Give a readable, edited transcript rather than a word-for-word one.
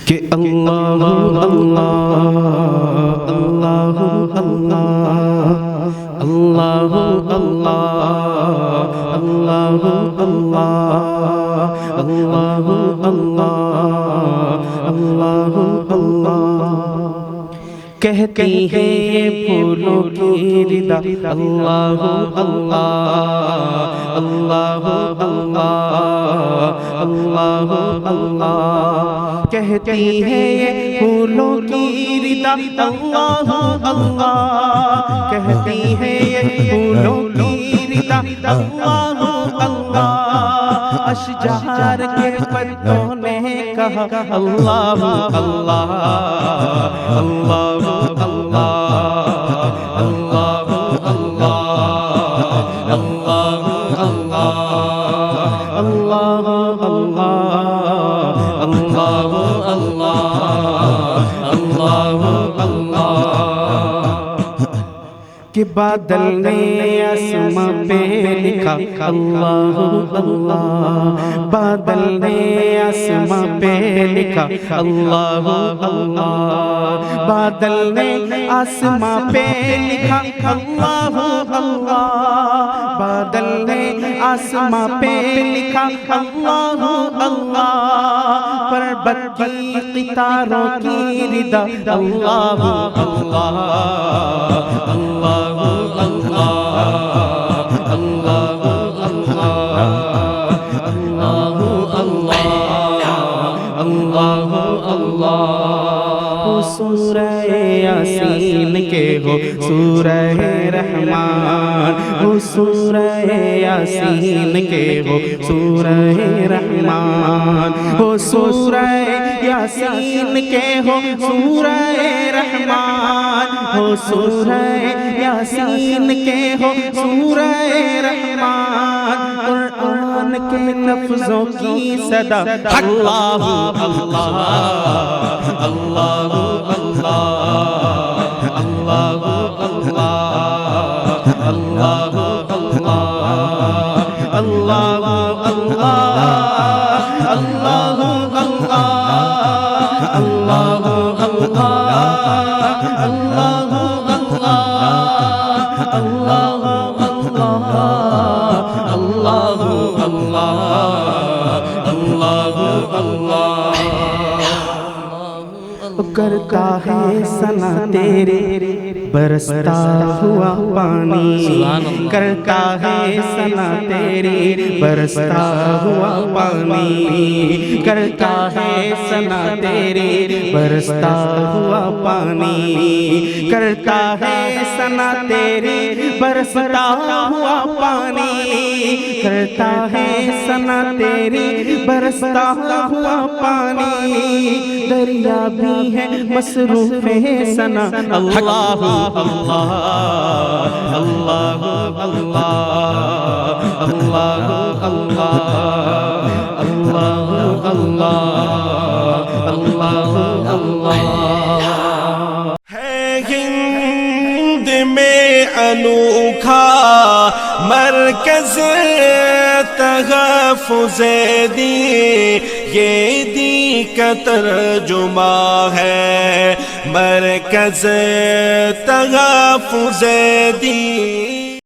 کہ اللہ اللہ اللہ اللہ اللہ اللہ اللہ اللہ اللہ اللہ اللہ کہتی ہے یہ پھولوں کی ردا اللہ اللہ اللہ اللہ اللہ اللہ کہتی ہے یہ پھولوں کی ردا اللہ اللہ کہتی ہے یہ پھولوں کی ردا اللہ اللہ اشجار کے پتوں نے کہا اللہ اللہ اللہ کہ بادل نے آسماں پہ لکھا اللہ اللہ بادل نے آسماں پہ لکھا اللہ اللہ بادل نے آسماں پہ لکھا اللہ اللہ بادل نے آسماں پہ لکھا اللہ اللہ پربت کی قطاروں کی ردا اللہ اللہ اللہ سورہ یاسین کے ہو سورہ رحمان ہو سورہ یاسین کے ہو سورہ رحمان ہو سورہ یاسین کے ہو سورہ رحمان ہو سورہ یاسین کے ہو سورہ رحمان قرآن کے لفظوں کی صدا اللہ اللہ اللہ اللہ اللہ اللہ اللہ اللہ کرتا ہے ثنا تیرے برستا ہوا پانی کرتا ہے ثنا تیرے برستا ہوا پانی کرتا ہے ثنا تیرے برستا ہوا پانی کرتا ہے ثنا تیرے برستا ہوا پانی کرتا ہے ثنا تیرے برستا ہوا پانی دریا بھی ہے مصروف ہے ثنا اللہ اللہ اللہ اللہ اللہ اللہ اللہ اللہ ہے ہند میں انوکھا مرکز تحفظ دی یہ دی کا ترجمہ ہے مرکز تحفظ دی